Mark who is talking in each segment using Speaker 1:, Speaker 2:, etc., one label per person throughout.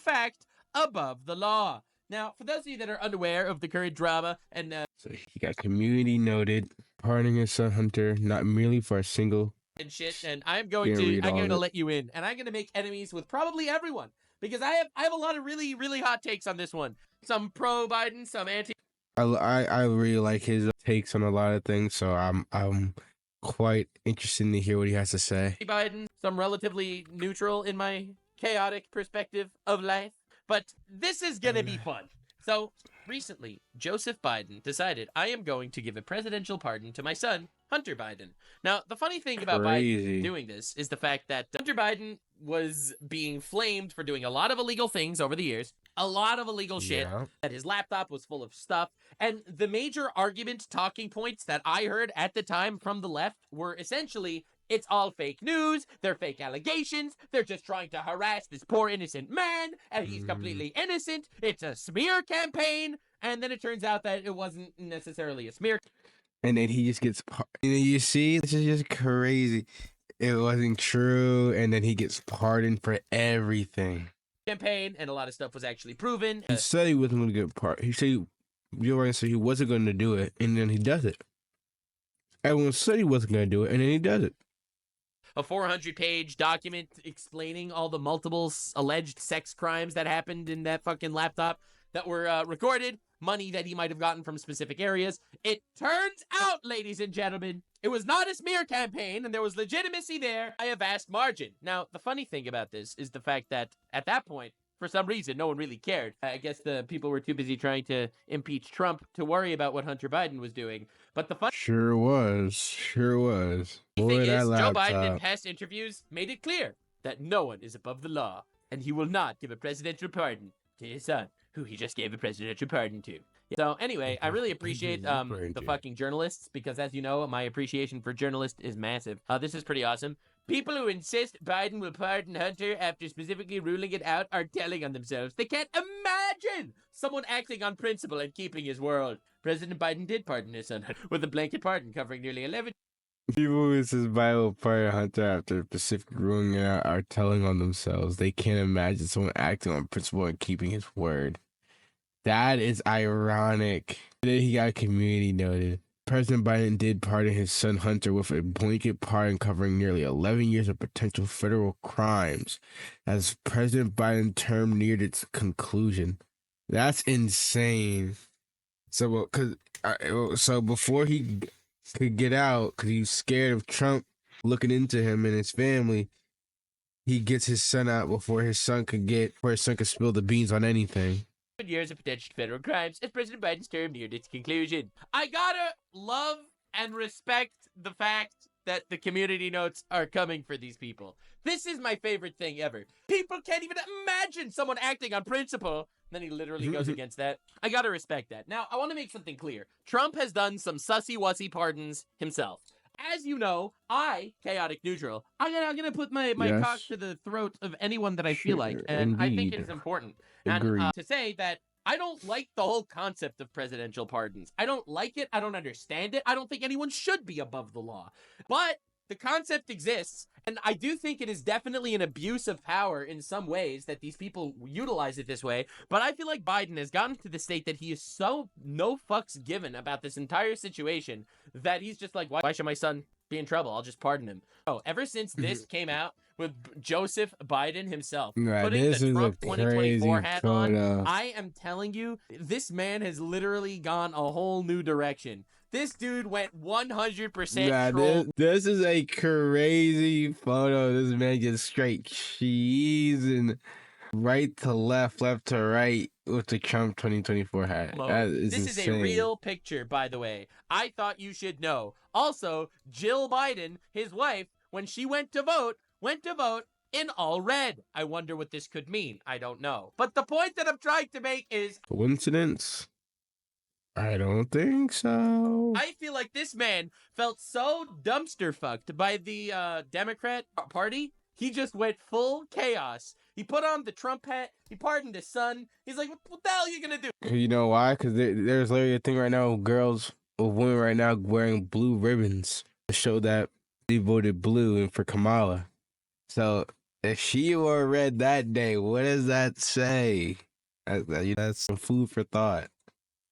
Speaker 1: fact, above the law. Now, for those of you that are unaware of the current drama and
Speaker 2: So he got community noted, pardoning his son Hunter, not merely for a single
Speaker 1: and shit, and I'm going
Speaker 2: Can't
Speaker 1: to
Speaker 2: read all of it.
Speaker 1: let you in, and I'm going to make enemies with probably everyone because I have a lot of really really hot takes on this one. Some pro Biden, some anti.
Speaker 2: I really like his takes on a lot of things, so I'm quite interested to hear what he has to say.
Speaker 1: Biden, some relatively neutral in my chaotic perspective of life. But this is gonna be fun. So recently, Joseph Biden decided I am going to give a presidential pardon to my son, Hunter Biden. Now, the funny thing about Biden doing this is the fact that Hunter Biden was being flamed for doing a lot of illegal things over the years, a lot of illegal shit, that his laptop was full of stuff, and the major argument talking points that I heard at the time from the left were essentially, it's all fake news, they're fake allegations, they're just trying to harass this poor innocent man, and he's completely innocent, it's a smear campaign, and then it turns out that it wasn't necessarily a smear.
Speaker 2: And then he just gets, you see, this is just crazy. It wasn't true, and then he gets pardoned for everything.
Speaker 1: Campaign, and a lot of stuff was actually proven.
Speaker 2: He said he wasn't going to get pardoned. He said, Joe Rogan said he wasn't going to do it, and then he does it. Everyone said he wasn't going to do it, and then he does it.
Speaker 1: A 400-page document explaining all the multiple alleged sex crimes that happened in that fucking laptop that were recorded, money that he might have gotten from specific areas. It turns out, ladies and gentlemen, it was not a smear campaign, and there was legitimacy there by a vast margin. Now, the funny thing about this is the fact that at that point, for some reason, no one really cared. I guess the people were too busy trying to impeach Trump to worry about what Hunter Biden was doing. But the fun
Speaker 2: Sure was.
Speaker 1: The thing is, Joe Biden in past interviews made it clear that no one is above the law, and he will not give a presidential pardon to his son, who he just gave a presidential pardon to. So anyway, I really appreciate the fucking journalists, because as you know, my appreciation for journalists is massive. This is pretty awesome. People who insist Biden will pardon Hunter after specifically ruling it out are telling on themselves. They can't imagine someone acting on principle and keeping his word. President Biden did pardon his son with a blanket pardon covering nearly 11.
Speaker 2: People who says Biden will pardon Hunter after specifically ruling it out are telling on themselves. They can't imagine someone acting on principle and keeping his word. That is ironic. Then he got community noted. President Biden did pardon his son Hunter with a blanket pardon covering nearly 11 years of potential federal crimes as President Biden's term neared its conclusion. That's insane. So before he could get out, because he was scared of Trump looking into him and his family, he gets his son out before his son could spill the beans on anything.
Speaker 1: Years of potential federal crimes as President Biden's term neared its conclusion. I gotta love and respect the fact that the community notes are coming for these people. This is my favorite thing ever. People can't even imagine someone acting on principle. Then he literally goes against that. I gotta respect that. Now, I want to make something clear. Trump has done some sussy-wussy pardons himself. As you know, Chaotic Neutral, I'm gonna put my cock to the throat of anyone that I feel like, and I think it is important. And to say that I don't like the whole concept of presidential pardons. I don't like it. I don't understand it. I don't think anyone should be above the law. But the concept exists, and I do think it is definitely an abuse of power in some ways that these people utilize it this way. But I feel like Biden has gotten to the state that he is so no fucks given about this entire situation that he's just like, why should my son be in trouble? I'll just pardon him. Oh, ever since this came out with Joseph Biden himself putting the Trump 2024 hat on, I am telling you, this man has literally gone a whole new direction. This dude went 100% troll.
Speaker 2: This is a crazy photo. This man just straight cheesing right to left, left to right with the Trump 2024 hat. This
Speaker 1: insane. Is a real picture, by the way. I thought you should know. Also, Jill Biden, his wife, when she went to vote in all red. I wonder what this could mean. I don't know. But the point that I'm trying to make is...
Speaker 2: Coincidence? I don't think so.
Speaker 1: I feel like this man felt so dumpster fucked by the Democrat Party. He just went full chaos. He put on the Trump hat. He pardoned his son. He's like, what the hell are you going to do?
Speaker 2: You know why? Because there's literally a thing right now of women right now wearing blue ribbons to show that they voted blue and for Kamala. So If she wore red that day, what does that say? That's some food for thought.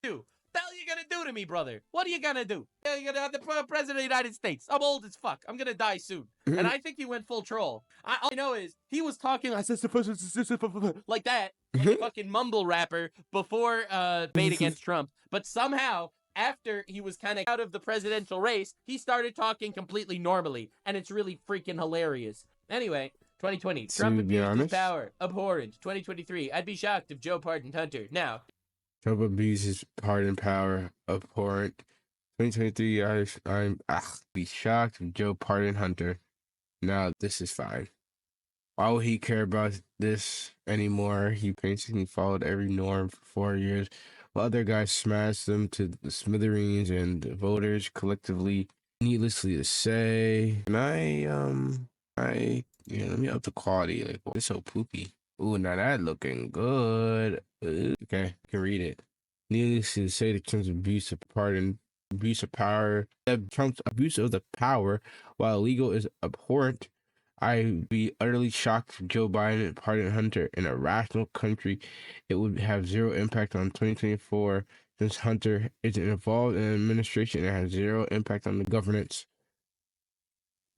Speaker 1: Do. The hell you gonna do to me, brother? What are you gonna do? You're gonna have the president of the United States. I'm old as fuck. I'm gonna die soon. And I think he went full troll. All I know is he was talking like that, like a fucking mumble rapper before debate against Trump. But somehow, after he was kind of out of the presidential race, he started talking completely normally, and it's really freaking hilarious. Anyway, 2020, Trump abused his power. Abhorrent. 2023, I'd be shocked if Joe pardoned Hunter. Now,
Speaker 2: Trump abuses pardon power. Abhorrent. 2023. I'm be shocked if Joe pardoned Hunter. Now this is fine. Why would he care about this anymore? He basically followed every norm for 4 years, while other guys smashed them to the smithereens, and the voters collectively, needlessly to say. And let me up the quality. Like, oh, it's so poopy. Ooh, now that looking good. Okay, I can read it. Needless to say, the Trump's abuse of power. Trump's abuse of the power, while illegal, is abhorrent. I'd be utterly shocked if Joe Biden pardoned Hunter. In a rational country, it would have zero impact on 2024, since Hunter isn't involved in an administration and has zero impact on the governance.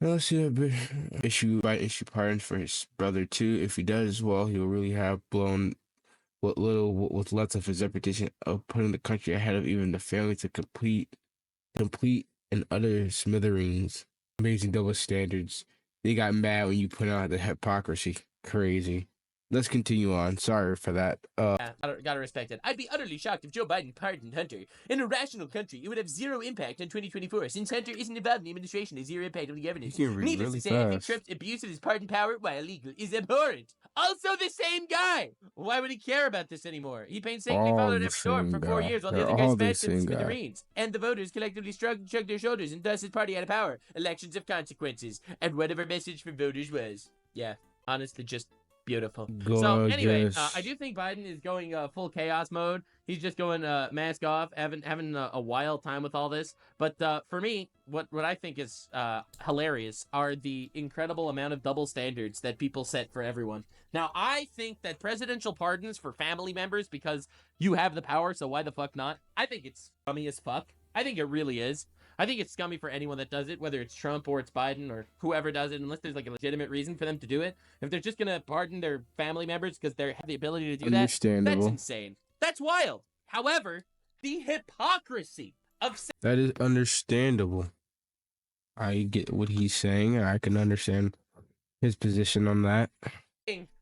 Speaker 2: Now let's see Biden issue pardons for his brother too. If he does, well, he'll really have blown what's left of his reputation of putting the country ahead of even the family to complete and utter smithereens. Amazing double standards. They got mad when you put out the hypocrisy. Crazy. Let's continue on. Sorry for that.
Speaker 1: Gotta respect it. I'd be utterly shocked if Joe Biden pardoned Hunter. In a rational country, it would have zero impact on 2024, since Hunter isn't involved in the administration, has zero impact on the governance. Needless to say, I think Trump's abuse of his pardon power, while illegal, is abhorrent. Also the same guy! Why would he care about this anymore? He painstakingly followed F. Storm for 4 years while the other guys smashed him to smithereens. And the voters collectively shrugged their shoulders, and thus his party out of power. Elections of consequences. And whatever message from voters was. Yeah, honestly, just beautiful.
Speaker 2: Gorgeous.
Speaker 1: So anyway, I do think Biden is going full chaos mode. He's just going mask off, having a wild time with all this. But for me, what I think is hilarious are the incredible amount of double standards that people set for everyone. Now, I think that presidential pardons for family members, because you have the power, so why the fuck not? I think it's scummy as fuck. I think it really is. I think it's scummy for anyone that does it, whether it's Trump or it's Biden or whoever does it, unless there's like a legitimate reason for them to do it. If they're just gonna pardon their family members because they have the ability to do that, that's insane. That's wild. However, the hypocrisy of
Speaker 2: that is understandable. I get what he's saying, and I can understand his position on that.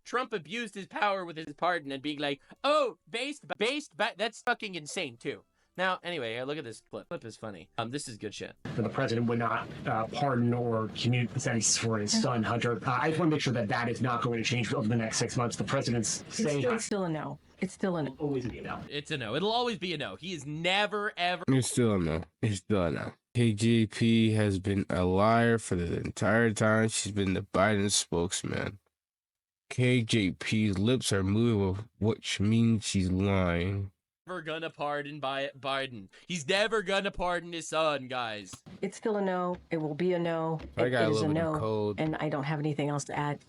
Speaker 1: Trump abused his power with his pardon and being like, oh, that's fucking insane too. Now, anyway, look at this clip. Clip is funny. This is good shit.
Speaker 3: The president would not pardon or commute the sentence for his son, Hunter. I just want to make sure that is not going to change over the next 6 months. The president's saying...
Speaker 4: It's still a no. It's still a no.
Speaker 3: Always be a no.
Speaker 1: It's a no. It'll always be a no. He is never, ever...
Speaker 2: It's still a no. It's still a no. KJP has been a liar for the entire time she's been the Biden spokesman. KJP's lips are moving, which means she's lying.
Speaker 1: Never gonna pardon Biden. He's never gonna pardon his son, guys.
Speaker 4: It's still a no. It will be a no. It is a no. And I don't have anything else to add.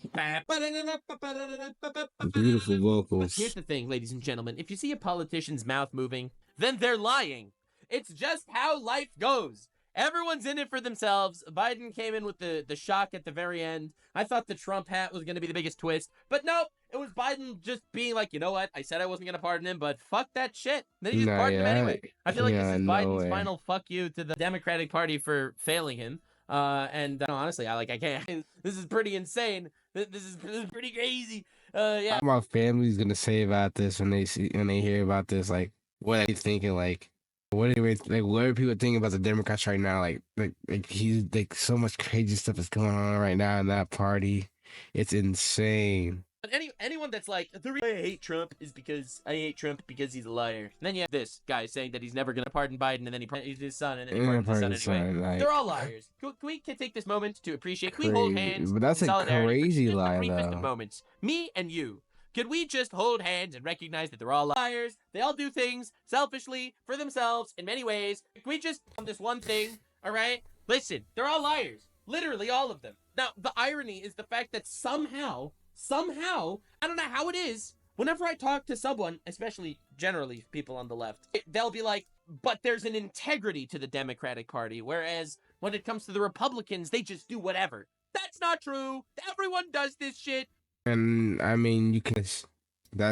Speaker 2: Beautiful vocals.
Speaker 1: Here's the thing, ladies and gentlemen. If you see a politician's mouth moving, then they're lying. It's just how life goes. Everyone's in it for themselves. Biden came in with the shock at the very end. I thought the Trump hat was going to be the biggest twist. But nope, it was Biden just being like, you know what? I said I wasn't going to pardon him, but fuck that shit. Then he just pardoned him anyway. I feel like this is Biden's final fuck you to the Democratic Party for failing him. Honestly, I can't. This is pretty insane. This is pretty crazy. Yeah.
Speaker 2: My family's going to say about this when they hear about this. Like, what are they thinking? Like, what are people thinking about the Democrats right now? Like he's like so much crazy stuff is going on right now in that party. It's insane.
Speaker 1: But anyone that's like, the reason I hate Trump is because I hate Trump because he's a liar. And then you have this guy saying that he's never gonna pardon Biden, and then he pardons his son, and then he pardons his son anyway. Like, they're all liars. Can we take this moment to appreciate? Can we hold hands?
Speaker 2: But that's a crazy lie, though.
Speaker 1: Moments, me and you. Could we just hold hands and recognize that they're all liars? They all do things selfishly for themselves in many ways. Can we just on this one thing, all right? Listen, they're all liars. Literally all of them. Now, the irony is the fact that somehow, I don't know how it is, whenever I talk to someone, especially generally people on the left, they'll be like, but there's an integrity to the Democratic Party, whereas when it comes to the Republicans, they just do whatever. That's not true. Everyone does this shit.
Speaker 2: And I mean, they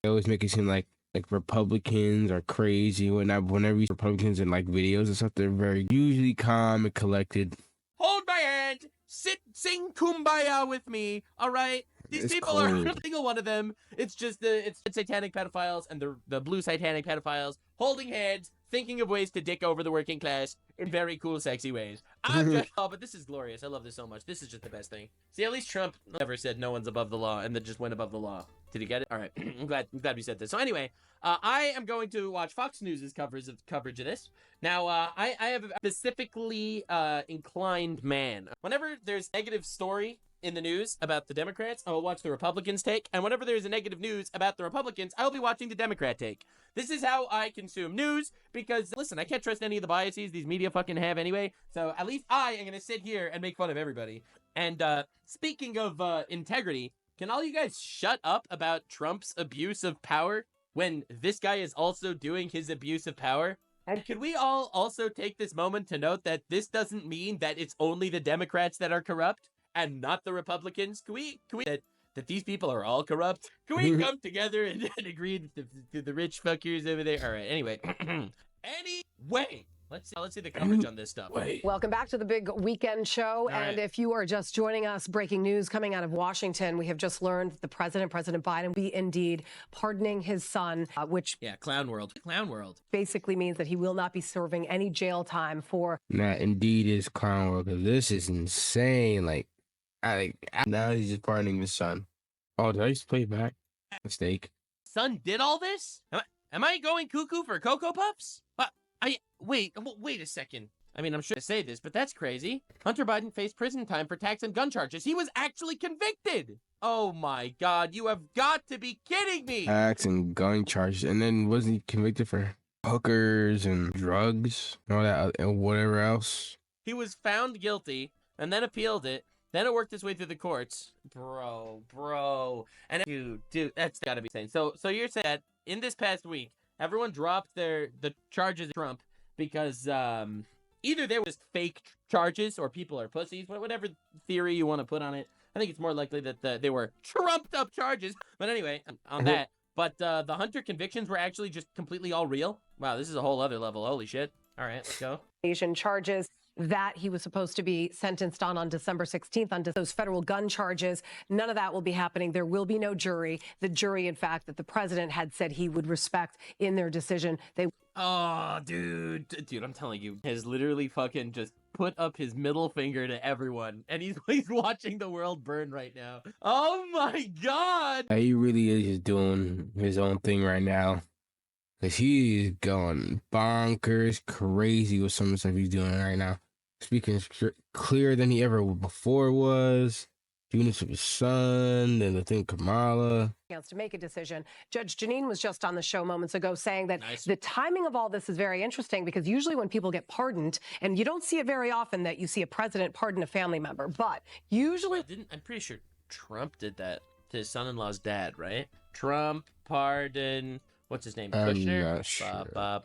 Speaker 2: always make it seem like Republicans are crazy. Whenever you see Republicans in like videos and stuff, they're very usually calm and collected.
Speaker 1: Hold my hand. Sing Kumbaya with me. All right. These people are every single one of them. It's just it's satanic pedophiles and the blue satanic pedophiles holding hands, thinking of ways to dick over the working class in very cool, sexy ways. But this is glorious. I love this so much. This is just the best thing. See, at least Trump never said no one's above the law and then just went above the law. Did he get it? All right. I'm glad we said this. So anyway, I am going to watch Fox News' coverage of this. Now, I have a specifically inclined man. Whenever there's negative story in the news about the Democrats, I will watch the Republicans' take. And whenever there's a negative news about the Republicans, I will be watching the Democrat take. This is how I consume news because, listen, I can't trust any of the biases these media fucking have anyway. So at least I am going to sit here and make fun of everybody. And speaking of integrity, can all you guys shut up about Trump's abuse of power when this guy is also doing his abuse of power? And can we all also take this moment to note that this doesn't mean that it's only the Democrats that are corrupt and not the Republicans? Can we that these people are all corrupt? Can we come together and agree to the rich fuckers over there? All right. Anyway, let's see the coverage on this stuff.
Speaker 5: Welcome back to the big weekend show.
Speaker 1: All
Speaker 5: and
Speaker 1: right.
Speaker 5: if you are just joining us, breaking news coming out of Washington, we have just learned the President Biden, will be indeed pardoning his son, which
Speaker 1: Clown world.
Speaker 5: basically means that he will not be serving any jail time for.
Speaker 2: That indeed is clown world, because this is insane. Now he's just pardoning his son. Oh, did I just play back? Mistake.
Speaker 1: Son did all this? Am I going cuckoo for Cocoa Puffs? Wait a second. I mean, I'm sure to say this, but that's crazy. Hunter Biden faced prison time for tax and gun charges. He was actually convicted. Oh my God, you have got to be kidding me.
Speaker 2: Tax and gun charges. And then wasn't he convicted for hookers and drugs and all that and whatever else?
Speaker 1: He was found guilty and then appealed it. Then it worked its way through the courts. Bro. And dude, that's gotta be insane. So you're saying that in this past week, everyone dropped the charges of Trump because either they were just fake charges or people are pussies, whatever theory you want to put on it. I think it's more likely that they were trumped up charges. But anyway, on that. But the Hunter convictions were actually just completely all real. Wow, this is a whole other level. Holy shit. All right, let's go.
Speaker 5: Asian charges that he was supposed to be sentenced on December 16th on those federal gun charges. None of that will be happening. There will be no jury. The jury, in fact, that the president had said he would respect in their decision.
Speaker 1: Oh, dude, I'm telling you, has literally fucking just put up his middle finger to everyone, and he's watching the world burn right now. Oh my God!
Speaker 2: He really is just doing his own thing right now. Because he is going bonkers crazy with some of the stuff he's doing right now. Speaking clearer than he ever before was. Doing this with his son and the thing with Kamala.
Speaker 5: To make a decision. Judge Janine was just on the show moments ago saying that
Speaker 1: Nice.
Speaker 5: The timing of all this is very interesting because usually when people get pardoned, and you don't see it very often that you see a president pardon a family member, but usually...
Speaker 1: I'm pretty sure Trump did that to his son-in-law's dad, right? Trump pardoned... What's his name? Kushner?
Speaker 2: I'm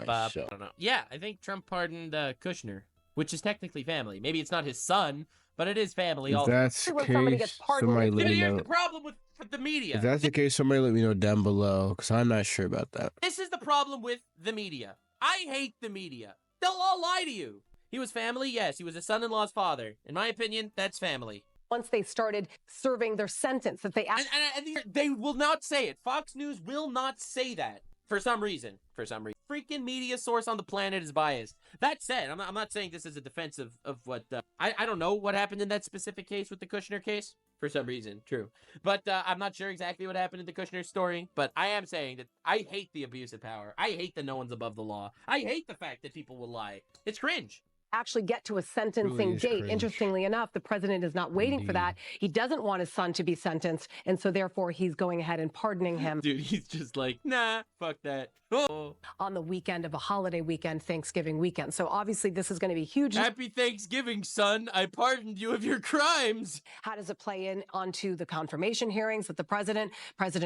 Speaker 2: not sure.
Speaker 1: I don't know. Yeah, I think Trump pardoned Kushner, which is technically family. Maybe it's not his son, but it is family.
Speaker 2: If that's the
Speaker 5: When somebody
Speaker 2: case,
Speaker 5: gets pardoned,
Speaker 2: somebody let me
Speaker 1: Here's
Speaker 2: know.
Speaker 1: the problem with the media.
Speaker 2: If that's the case, somebody let me know down below, because I'm not sure about that.
Speaker 1: This is the problem with the media. I hate the media. They'll all lie to you. He was family? Yes. He was a son-in-law's father. In my opinion, that's family.
Speaker 5: once they started serving their sentence, that they
Speaker 1: And they will not say it. Fox News will not say that. For some reason. Freaking media source on the planet is biased. That said, I'm not saying this is a defense of what... I don't know what happened in that specific case with the Kushner case. For some reason, true. But I'm not sure exactly what happened in the Kushner story. But I am saying that I hate the abuse of power. I hate that no one's above the law. I hate the fact that people will lie. It's cringe.
Speaker 5: actually get to a sentencing date.
Speaker 2: Cringe.
Speaker 5: Interestingly enough, the president is not waiting for that. He doesn't want his son to be sentenced, and so therefore he's going ahead and pardoning him.
Speaker 1: Dude, he's just like, nah, fuck that. Oh.
Speaker 5: On the weekend of a holiday weekend, Thanksgiving weekend. So obviously this is going to be huge.
Speaker 1: Happy Thanksgiving, son. I pardoned you of your crimes.
Speaker 5: How does it play in onto the confirmation hearings that the President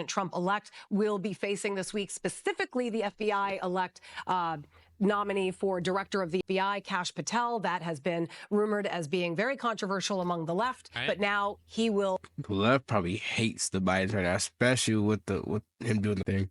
Speaker 5: Trump-elect will be facing this week, specifically the FBI-elect nominee for director of the FBI, Kash Patel? That has been rumored as being very controversial among the left, but now he will.
Speaker 2: The left probably hates the Bidens right now, especially with him doing the thing.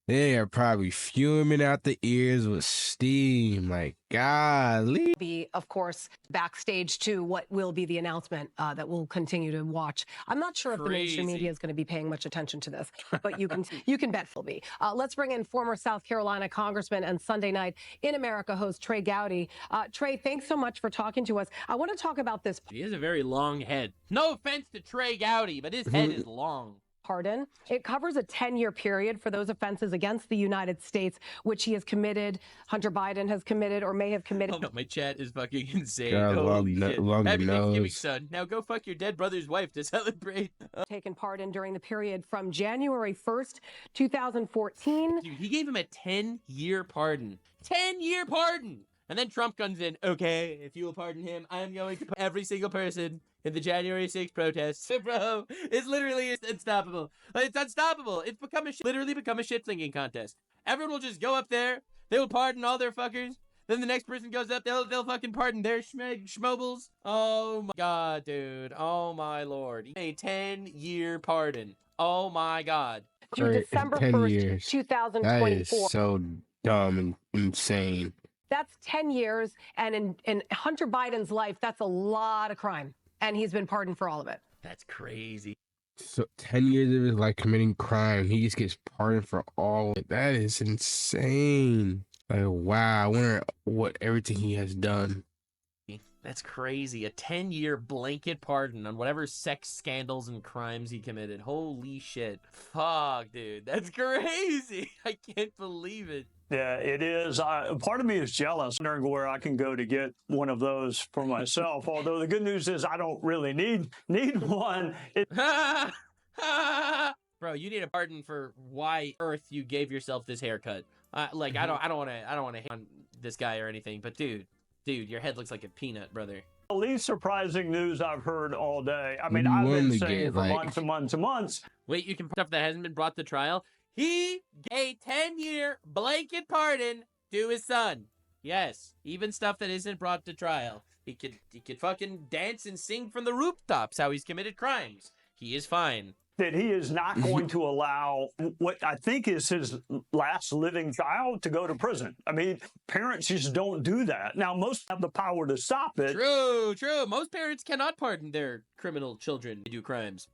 Speaker 2: They are probably fuming out the ears with steam. Like, golly.
Speaker 5: Be, of course, backstage to what will be the announcement that we'll continue to watch. I'm not sure if the mainstream media is going to be paying much attention to this, but you can bet they'll be. Let's bring in former South Carolina Congressman and Sunday Night in America host Trey Gowdy. Trey, thanks so much for talking to us. I want to talk about this.
Speaker 1: He has a very long head. No offense to Trey Gowdy, but his head is long.
Speaker 5: Pardon. It covers a 10-year period for those offenses against the United States, which he has committed, Hunter Biden has committed, or may have committed.
Speaker 1: Oh, no, my chat is fucking insane.
Speaker 2: God,
Speaker 1: holy shit. Happy Thanksgiving,
Speaker 2: nose.
Speaker 1: son. Now go fuck your dead brother's wife to celebrate.
Speaker 5: Taken part in during the period from January 1st, 2014.
Speaker 1: Dude, he gave him a 10-year pardon. 10-year pardon! And then Trump comes in, okay, if you will pardon him, I'm going to put every single person in the January 6th protests. Bro, it's literally unstoppable. It's unstoppable. It's literally become a shit-slinging contest. Everyone will just go up there, they will pardon all their fuckers, then the next person goes up, they'll fucking pardon their schmobles. Oh my god, dude. Oh my lord. A 10-year pardon. Oh my god.
Speaker 5: To December 1st, 2024.
Speaker 2: That is so dumb and insane.
Speaker 5: That's 10 years, and in Hunter Biden's life, that's a lot of crime, and he's been pardoned for all of it.
Speaker 1: That's crazy.
Speaker 2: So 10 years of his life committing crime, he just gets pardoned for all of it. That is insane. Like, wow, I wonder what everything he has done.
Speaker 1: That's crazy. A 10-year blanket pardon on whatever sex scandals and crimes he committed. Holy shit. Fuck, dude. That's crazy. I can't believe it.
Speaker 6: Yeah, it is. Part of me is jealous, wondering where I can go to get one of those for myself. Although the good news is I don't really need one.
Speaker 1: Bro, you need a pardon for why earth you gave yourself this haircut. I don't want to hate on this guy or anything, but dude, your head looks like a peanut, brother.
Speaker 6: The least surprising news I've heard all day. I mean, I've been saying for months and months and months.
Speaker 1: Wait, you can stuff that hasn't been brought to trial. He gave a 10-year blanket pardon to his son. Yes, even stuff that isn't brought to trial. He could fucking dance and sing from the rooftops how he's committed crimes. He is fine.
Speaker 6: That he is not going to allow what I think is his last living child to go to prison. I mean, parents just don't do that. Now, most have the power to stop it.
Speaker 1: True. Most parents cannot pardon their criminal children to do crimes.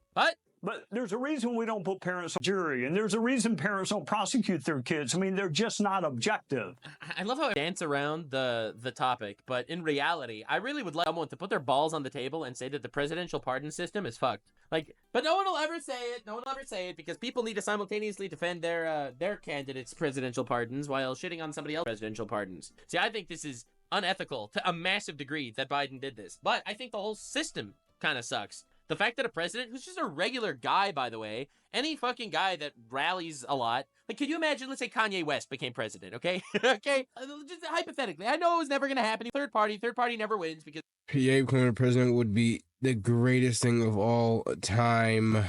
Speaker 1: But
Speaker 6: there's a reason we don't put parents on jury, and there's a reason parents don't prosecute their kids. I mean, they're just not objective.
Speaker 1: I love how I dance around the topic, but in reality, I really would like someone to put their balls on the table and say that the presidential pardon system is fucked. But no one will ever say it. No one will ever say it because people need to simultaneously defend their candidates' presidential pardons while shitting on somebody else's presidential pardons. See, I think this is unethical to a massive degree that Biden did this, but I think the whole system kind of sucks. The fact that a president, who's just a regular guy, by the way, any fucking guy that rallies a lot, like, could you imagine, let's say Kanye West became president, okay? Okay? Just hypothetically. I know it was never going to happen. Third party never wins because...
Speaker 2: PA becoming president would be the greatest thing of all time.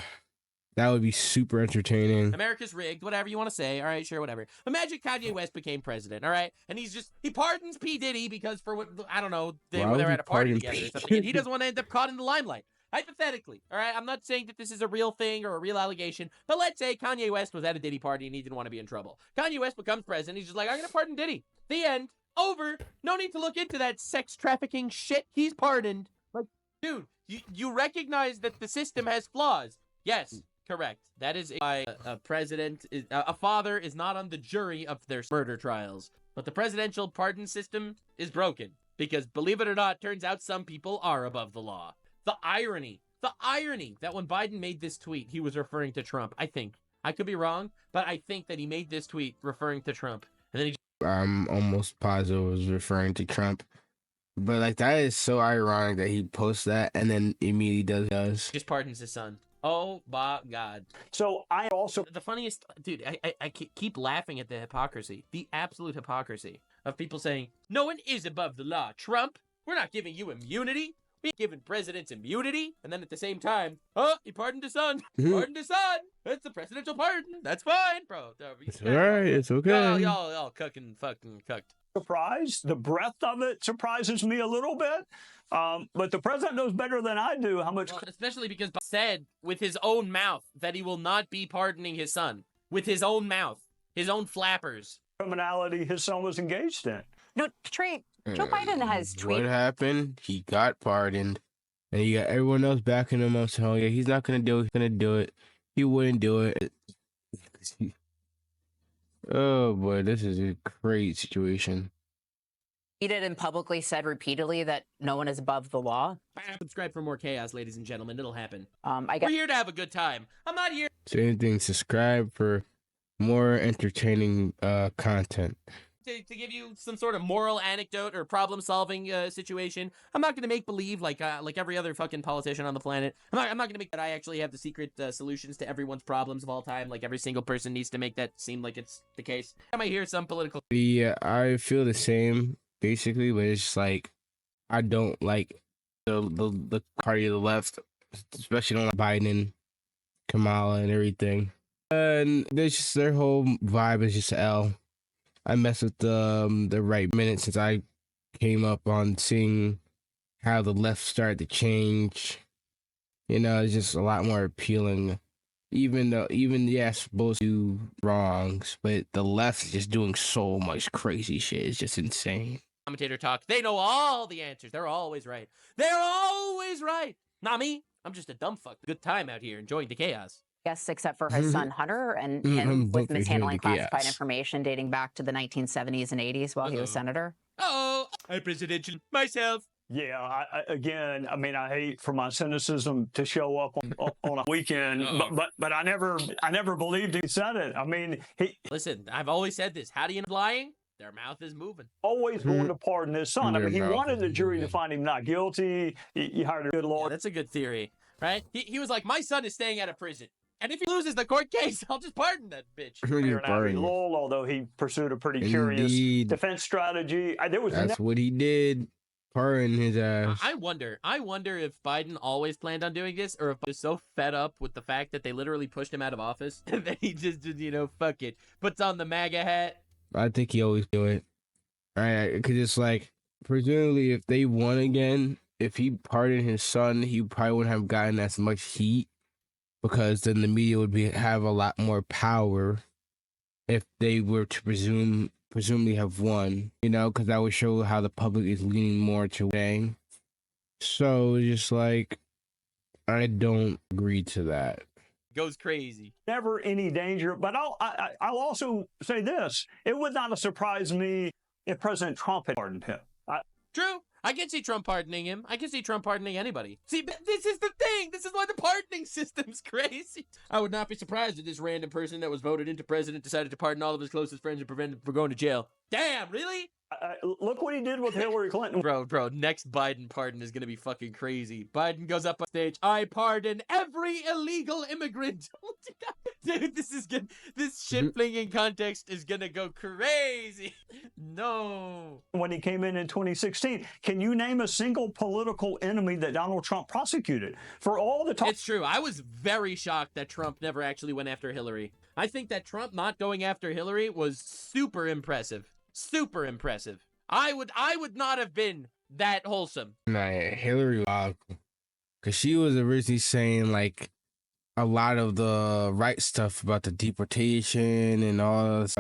Speaker 2: That would be super entertaining.
Speaker 1: America's rigged, whatever you want to say. All right, sure, whatever. Imagine Kanye West became president, all right? And he pardons P. Diddy because for what, I don't know, they were at a party together or something, and he doesn't want to end up caught in the limelight. Hypothetically, all right? I'm not saying that this is a real thing or a real allegation, but let's say Kanye West was at a Diddy party and he didn't want to be in trouble. Kanye West becomes president. He's just like, I'm going to pardon Diddy. The end. Over. No need to look into that sex trafficking shit. He's pardoned. Like, dude, you recognize that the system has flaws. Yes, correct. That is why a father is not on the jury of their murder trials. But the presidential pardon system is broken because, believe it or not, turns out some people are above the law. The irony that when Biden made this tweet, he was referring to Trump. I think. I could be wrong, but I think that he made this tweet referring to Trump. And then
Speaker 2: I'm almost positive it was referring to Trump. But like that is so ironic that he posts that and then immediately does.
Speaker 1: Just pardons his son. Oh my God.
Speaker 6: So I also
Speaker 1: the funniest, dude. I keep laughing at the hypocrisy, the absolute hypocrisy of people saying no one is above the law. Trump, we're not giving you immunity. We're giving presidents immunity, and then at the same time, oh, he pardoned his son. Pardoned his son. It's a presidential pardon. That's fine, bro.
Speaker 2: It's all right. It's okay.
Speaker 1: Y'all fucking cucked.
Speaker 6: Surprised. The breadth of it surprises me a little bit. But the president knows better than I do how much.
Speaker 1: Well, especially because Biden said with his own mouth that he will not be pardoning his son. With his own mouth, his own flappers.
Speaker 6: Criminality his son was engaged in.
Speaker 7: No, Trey, Joe Biden has tweeted.
Speaker 2: What happened? He got pardoned. And you got everyone else backing him up saying, oh, yeah, he's not going to do it. He's going to do it. He wouldn't do it. Oh, boy, this is a crazy situation.
Speaker 7: Tweeted and publicly said repeatedly that no one is above the law.
Speaker 1: Subscribe for more chaos, ladies and gentlemen. It'll happen.
Speaker 7: We're
Speaker 1: here to have a good time. I'm not here.
Speaker 2: Same thing. Subscribe for more entertaining content.
Speaker 1: To give you some sort of moral anecdote or problem-solving situation. I'm not going to make believe like every other fucking politician on the planet. I'm not going to make that I actually have the secret solutions to everyone's problems of all time. Like every single person needs to make that seem like it's the case. I might hear some political.
Speaker 2: Yeah, I feel the same basically, but it's just like I don't like the party of the left, especially don't like Biden, Kamala, and everything. And there's just their whole vibe is just L. I messed with the right minute since I came up on seeing how the left started to change. You know, it's just a lot more appealing. Even yes, both do wrongs, but the left is just doing so much crazy shit. It's just insane.
Speaker 1: Commentator talk. They know all the answers. They're always right. They're always right. Not me. I'm just a dumb fuck. Good time out here enjoying the chaos.
Speaker 7: Yes, except for his son Hunter and him with mishandling classified information dating back to the 1970s and 80s while he was senator.
Speaker 1: Oh, I'm presidential myself.
Speaker 6: Yeah, I mean, I hate for my cynicism to show up on a weekend, but I never believed he said it. I mean,
Speaker 1: listen, I've always said this. How do you know lying? Their mouth is moving.
Speaker 6: Always going to pardon his son. I mean, he wanted the jury to find him not guilty. He hired a good lawyer.
Speaker 1: Yeah, that's a good theory, right? He was like, my son is staying out of prison. And if he loses the court case, I'll just pardon that bitch.
Speaker 6: Although he pursued a pretty curious defense strategy.
Speaker 2: That's what he did. Pardon his ass.
Speaker 1: I wonder if Biden always planned on doing this, or if he was so fed up with the fact that they literally pushed him out of office that he just, fuck it, puts on the MAGA hat.
Speaker 2: I think he always do it. Right? Because it's like, presumably, if they won again, if he pardoned his son, he probably wouldn't have gotten as much heat. Because then the media would have a lot more power if they were to presumably have won, because that would show how the public is leaning more to winning. So just like, I don't agree to that.
Speaker 1: Goes crazy.
Speaker 6: Never any danger, but I'll also say this: it would not have surprised me if President Trump had pardoned him.
Speaker 1: True. I can see Trump pardoning him. I can see Trump pardoning anybody. See, this is the thing. This is why the pardoning system's crazy. I would not be surprised if this random person that was voted into president decided to pardon all of his closest friends and prevent him from going to jail. Damn, really?
Speaker 6: Look what he did with Hillary Clinton.
Speaker 1: Bro, next Biden pardon is going to be fucking crazy. Biden goes up on stage, I pardon every illegal immigrant. Dude, this is good. This shit-flinging context is going to go crazy. No.
Speaker 6: When he came in 2016, can you name a single political enemy that Donald Trump prosecuted? For all the talk.
Speaker 1: It's true. I was very shocked that Trump never actually went after Hillary. I think that Trump not going after Hillary was super impressive. Super impressive. I would not have been that wholesome.
Speaker 2: Nah, Hillary, because she was originally saying like a lot of the right stuff about the deportation and all this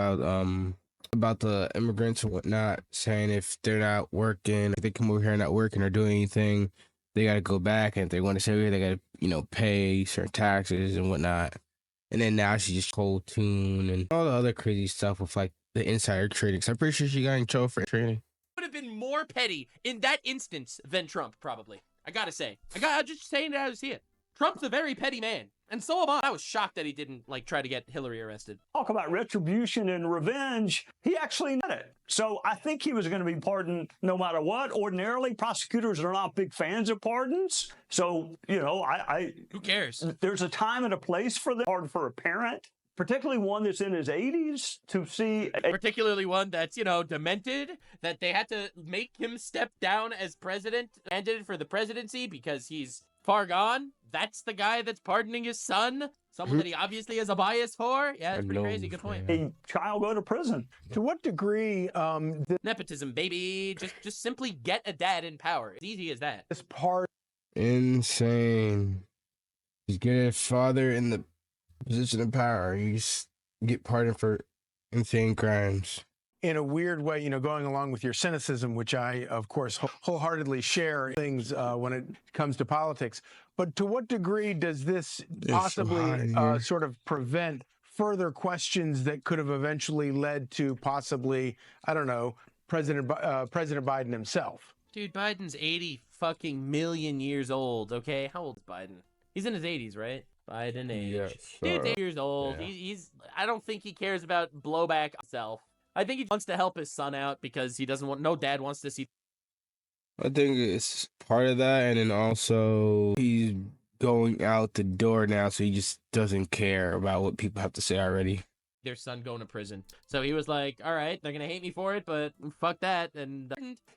Speaker 2: about the immigrants and whatnot, saying if they're not working, if they come over here and not working or doing anything, they got to go back, and if they want to stay here, they got to pay certain taxes and whatnot. And then now she just cold tune and all the other crazy stuff with like the insider trading. So I'm pretty sure she got in trouble for trading.
Speaker 1: Would have been more petty in that instance than Trump, probably. I gotta say. I'm just saying it as I see it. Trump's a very petty man. And so am I. I was shocked that he didn't like try to get Hillary arrested.
Speaker 6: Talk about retribution and revenge. He actually did it. So I think he was going to be pardoned no matter what. Ordinarily, prosecutors are not big fans of pardons. So, you know,
Speaker 1: who cares?
Speaker 6: There's a time and a place for the pardon for a parent, particularly one that's in his 80s, to see.
Speaker 1: Particularly one that's, you know, demented, that they had to make him step down as president, candidate for the presidency because he's far gone. That's the guy that's pardoning his son, someone that he obviously has a bias for. Yeah, it's pretty crazy. Good point.
Speaker 6: A child go to prison.
Speaker 8: To what degree?
Speaker 1: Nepotism, baby. Just simply get a dad in power. It's easy as that.
Speaker 8: This part.
Speaker 2: Insane. Just get a father in the position of power. You get pardoned for insane crimes.
Speaker 8: In a weird way, you know, going along with your cynicism, which I, of course, wholeheartedly share things when it comes to politics. But to what degree does this possibly sort of prevent further questions that could have eventually led to possibly, I don't know, President Biden himself?
Speaker 1: Dude, Biden's 80 fucking million years old, okay? How old is Biden? He's in his 80s, right? Biden age.
Speaker 2: Yes,
Speaker 1: Dude's 8 years old. Yeah. He's I don't think he cares about blowback himself. I think he wants to help his son out because he doesn't want, no dad wants to see.
Speaker 2: I think it's part of that, and then also he's going out the door now, so he just doesn't care about what people have to say already.
Speaker 1: Their son going to prison. So he was like, all right, they're going to hate me for it, but fuck that. And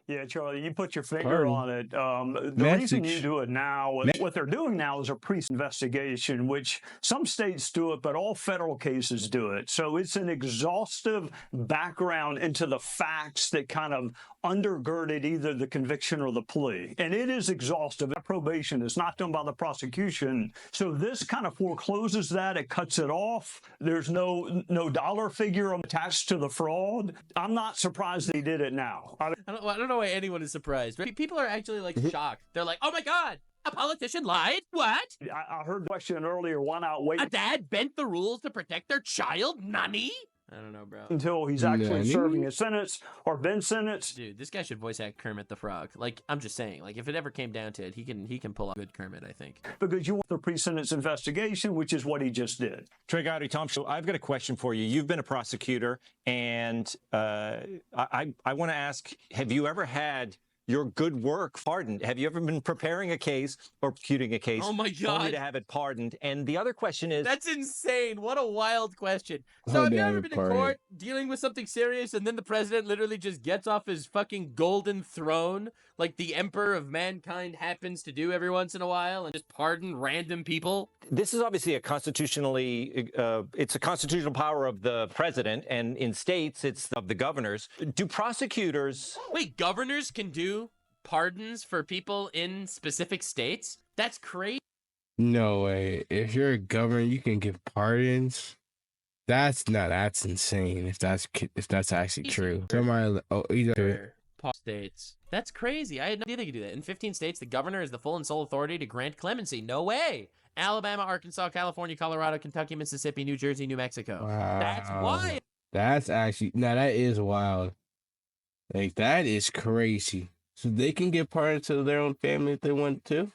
Speaker 6: yeah, Charlie, you put your finger on it. The reason you do it now, what they're doing now is a pre-investigation, which some states do it, but all federal cases do it. So it's an exhaustive background into the facts that kind of undergirded either the conviction or the plea. And it is exhaustive. Probation is not done by the prosecution. So this kind of forecloses that. It cuts it off. There's no dollar figure attached to the fraud. I'm not surprised they did it now.
Speaker 1: I don't know why anyone is surprised. People are actually like shocked. They're like, oh my God, a politician lied? What?
Speaker 6: I heard the question earlier, why not wait?
Speaker 1: A dad bent the rules to protect their child? Nani? I don't know, bro.
Speaker 6: Until he's actually serving a sentence or been sentenced.
Speaker 1: Dude, this guy should voice act Kermit the Frog. Like, I'm just saying, like, if it ever came down to it, he can pull off good Kermit, I think.
Speaker 6: Because you want the pre-sentence investigation, which is what he just did.
Speaker 9: Trey Gowdy, Tom, so I've got a question for you. You've been a prosecutor, and I want to ask, have you ever had your good work pardoned? Have you ever been preparing a case or prosecuting a case?
Speaker 1: Oh my God.
Speaker 9: Only to have it pardoned? And the other question is...
Speaker 1: That's insane. What a wild question. So have you ever been in court dealing with something serious and then the president literally just gets off his fucking golden throne like the emperor of mankind happens to do every once in a while and just pardon random people?
Speaker 9: This is obviously a constitutionally, it's a constitutional power of the president, and in states, it's of the governors. Do prosecutors...
Speaker 1: Wait, governors can do pardons for people in specific states? That's crazy.
Speaker 2: No way. If you're a governor, you can give pardons. That's insane. If that's actually true. Somebody,
Speaker 1: states. That's crazy. I had no idea they could do that. In 15 states, the governor is the full and sole authority to grant clemency. No way. Alabama, Arkansas, California, Colorado, Kentucky, Mississippi, New Jersey, New Mexico.
Speaker 2: Wow.
Speaker 1: That's wild.
Speaker 2: That's actually, that is wild. Like, that is crazy. So they can get pardoned to their own family if they want to?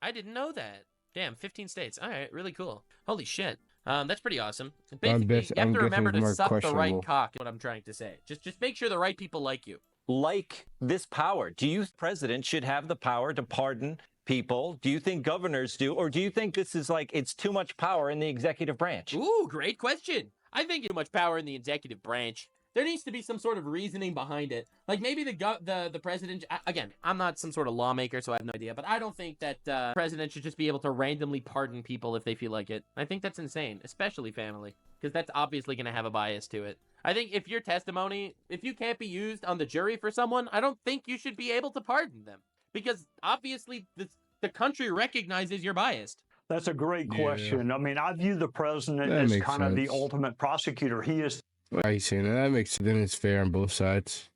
Speaker 1: I didn't know that. Damn, 15 states. All right, really cool. Holy shit. That's pretty awesome. Basically, you have to remember to suck the right cock, is what I'm trying to say. Just make sure the right people like you.
Speaker 9: Like this power, do you think the president should have the power to pardon people? Do you think governors do? Or do you think this is like, it's too much power in the executive branch?
Speaker 1: Ooh, great question. I think it's too much power in the executive branch. There needs to be some sort of reasoning behind it. Like maybe the president, again, I'm not some sort of lawmaker, so I have no idea, but I don't think that the president should just be able to randomly pardon people if they feel like it. I think that's insane, especially family, because that's obviously going to have a bias to it. I think if your testimony, if you can't be used on the jury for someone, I don't think you should be able to pardon them, because obviously the country recognizes you're biased.
Speaker 6: That's a great question. I mean, I view the president as kind of the ultimate prosecutor. He is...
Speaker 2: Why are you saying that? That makes sense. Then it's fair on both sides.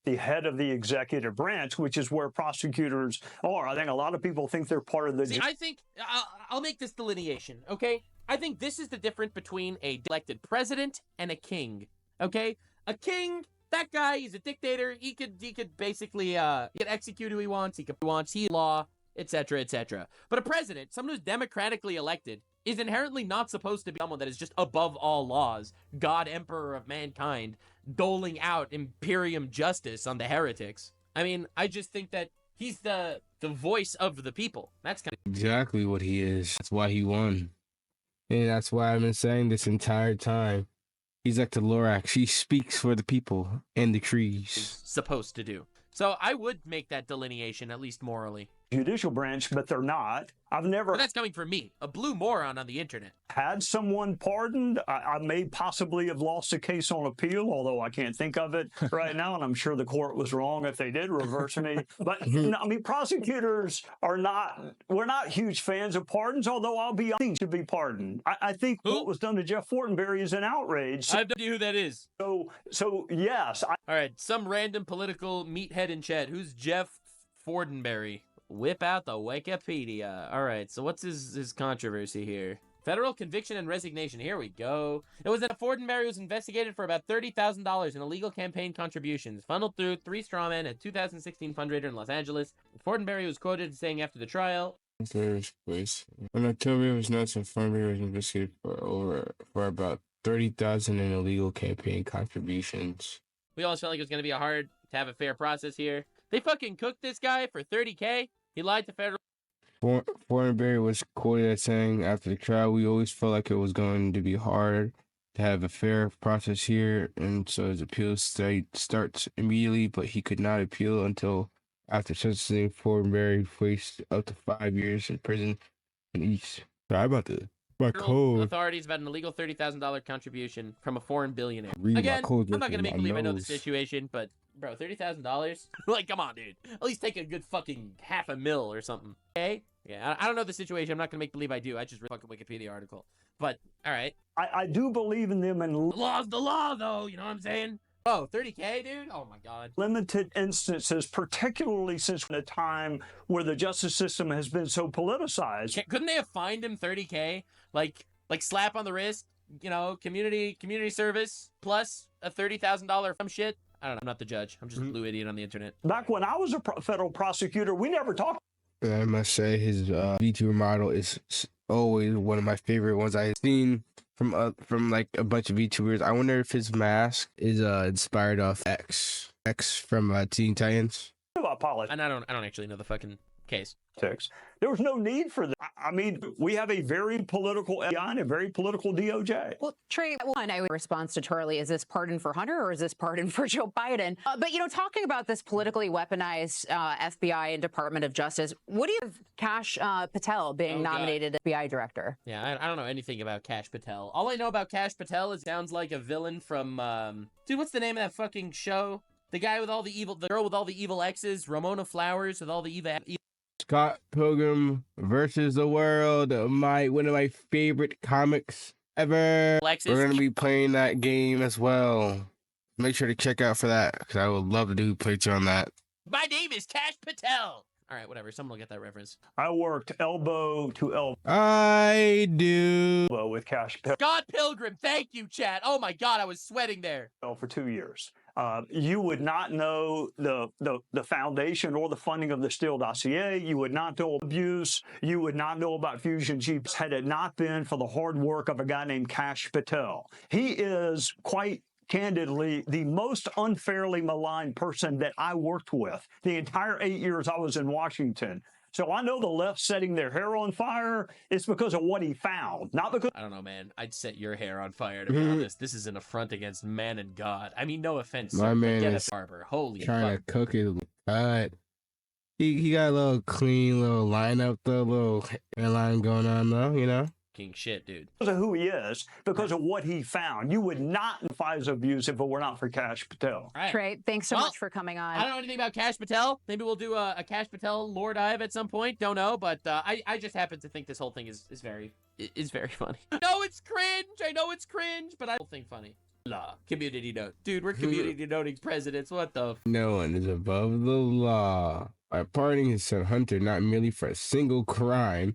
Speaker 6: The head of the executive branch, which is where prosecutors are. I think a lot of people think they're part of the...
Speaker 1: See, I think, I'll make this delineation, okay? I think this is the difference between a elected president and a king, okay? A king, that guy, he's a dictator. He could basically, he could execute who he wants. He could law. etc., etc. But a president, someone who's democratically elected, is inherently not supposed to be someone that is just above all laws, God, emperor of mankind, doling out imperium justice on the heretics. I mean, I just think that he's the voice of the people. That's kind of
Speaker 2: exactly what he is. That's why he won. And that's why I've been saying this entire time. He's like the Lorax. He speaks for the people and the trees.
Speaker 1: Supposed to do. So I would make that delineation, at least morally.
Speaker 6: Judicial branch, but they're not. I've never.
Speaker 1: But that's coming from me, a blue moron on the internet.
Speaker 6: Had someone pardoned. I may possibly have lost a case on appeal, although I can't think of it right now, and I'm sure the court was wrong if they did reverse me. But no, I mean, prosecutors are not. We're not huge fans of pardons, although I'll be honest, should be pardoned. I think what was done to Jeff Fortenberry is an outrage.
Speaker 1: I have no idea who that is.
Speaker 6: So yes.
Speaker 1: All right, some random political meathead in chat. Who's Jeff Fortenberry? Whip out the Wikipedia. All right, so what's his controversy here? Federal conviction and resignation. Here we go. It was that Fortenberry was investigated for about $30,000 in illegal campaign contributions funneled through 3 strawmen at 2016 fundraiser in Los Angeles. Fortenberry was quoted as saying after the trial,
Speaker 2: When October was nuts and Fortenberry was investigated for about $30,000 in illegal campaign contributions.
Speaker 1: We always felt like it was going to be hard to have a fair process here. They fucking cooked this guy for $30K. He lied to federal.
Speaker 2: Fortenberry was quoted as saying after the trial, "We always felt like it was going to be hard to have a fair process here, and so his appeal starts immediately, but he could not appeal until after sentencing. Fortenberry faced up to 5 years in prison in East." Sorry about my code.
Speaker 1: Authorities about an illegal $30,000 contribution from a foreign billionaire.
Speaker 2: Read
Speaker 1: Again,
Speaker 2: my code
Speaker 1: I'm not gonna make believe I know the
Speaker 2: nose.
Speaker 1: situation, but bro, $30,000? Like, come on, dude. At least take a good fucking $500,000 or something. Okay? Yeah, I don't know the situation. I'm not gonna make believe I do. I just read a fucking Wikipedia article. But all right.
Speaker 6: I do believe in them and
Speaker 1: the law's the law, though. You know what I'm saying? Oh, $30K, dude? Oh my God.
Speaker 6: Limited instances, particularly since the time where the justice system has been so politicized.
Speaker 1: Couldn't they have fined him $30K? Like slap on the wrist, you know, community service plus a $30,000 some shit. I don't know. I'm not the judge. I'm just a blue idiot on the internet.
Speaker 6: Back when I was a federal prosecutor, we never talked.
Speaker 2: I must say his VTuber model is always one of my favorite ones I've seen from like a bunch of VTubers. I wonder if his mask is inspired off X from Teen Titans.
Speaker 6: I apologize.
Speaker 1: And I don't actually know the fucking case.
Speaker 6: There was no need for that. I mean, we have a very political FBI and a very political DOJ.
Speaker 7: Well, Trey, one, I would respond to Turley, is this pardon for Hunter or is this pardon for Joe Biden? But, you know, talking about this politically weaponized FBI and Department of Justice, what do you have Kash Patel being nominated as FBI director?
Speaker 1: Yeah, I don't know anything about Kash Patel. All I know about Kash Patel is sounds like a villain from, dude, what's the name of that fucking show? The guy with all the girl with all the evil exes, Ramona Flowers with all the evil.
Speaker 2: Scott Pilgrim versus the World, one of my favorite comics ever.
Speaker 1: Alexis.
Speaker 2: We're gonna be playing that game as well. Make sure to check out for that because I would love to do playthrough on that.
Speaker 1: My name is Kash Patel. All right, whatever. Someone will get that reference.
Speaker 6: I worked elbow to elbow.
Speaker 2: I do.
Speaker 6: With Kash Patel.
Speaker 1: Scott Pilgrim. Thank you, chat. Oh my God, I was sweating there.
Speaker 6: For 2 years. You would not know the foundation or the funding of the Steele dossier. You would not know abuse. You would not know about Fusion Jeeps had it not been for the hard work of a guy named Kash Patel. He is quite candidly the most unfairly maligned person that I worked with the entire 8 years I was in Washington. So I know the left setting their hair on fire is because of what he found, not because...
Speaker 1: I don't know, man. I'd set your hair on fire, to be honest. This is an affront against man and God. I mean, no offense.
Speaker 2: My man is
Speaker 1: barber. Holy
Speaker 2: trying
Speaker 1: fuck.
Speaker 2: to cook it. He got a little clean little lineup, the little hairline going on though, you know?
Speaker 1: King shit, dude.
Speaker 6: Because of who he is, because of what he found. You would not FISA abuse if it were not for Kash Patel.
Speaker 1: Right.
Speaker 7: Trey, thanks so much for coming on.
Speaker 1: I don't know anything about Kash Patel. Maybe we'll do a Kash Patel lore dive at some point. Don't know, but I just happen to think this whole thing is very funny. I know it's cringe, but I don't think funny. Law. Community note. Dude, we're community noting presidents. What the
Speaker 2: No one is above the law. By pardoning his son Hunter not merely for a single crime,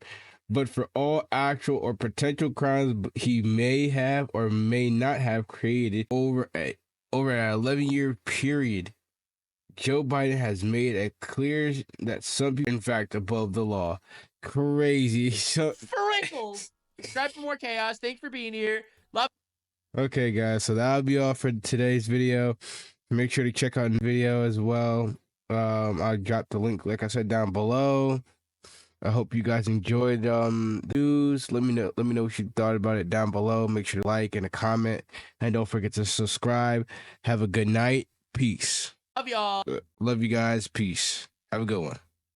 Speaker 2: but for all actual or potential crimes he may have or may not have created over an 11-year period. Joe Biden has made it clear that some people, in fact, above the law. Crazy. So
Speaker 1: Sprinkles. Subscribe for more chaos. Thanks for being here. Love.
Speaker 2: Okay, guys. So that'll be all for today's video. Make sure to check out the video as well. I'll drop the link, like I said, down below. I hope you guys enjoyed the news. Let me know what you thought about it down below. Make sure to like and a comment, and don't forget to subscribe. Have a good night. Peace.
Speaker 1: Love y'all.
Speaker 2: Love you guys. Peace. Have a good one.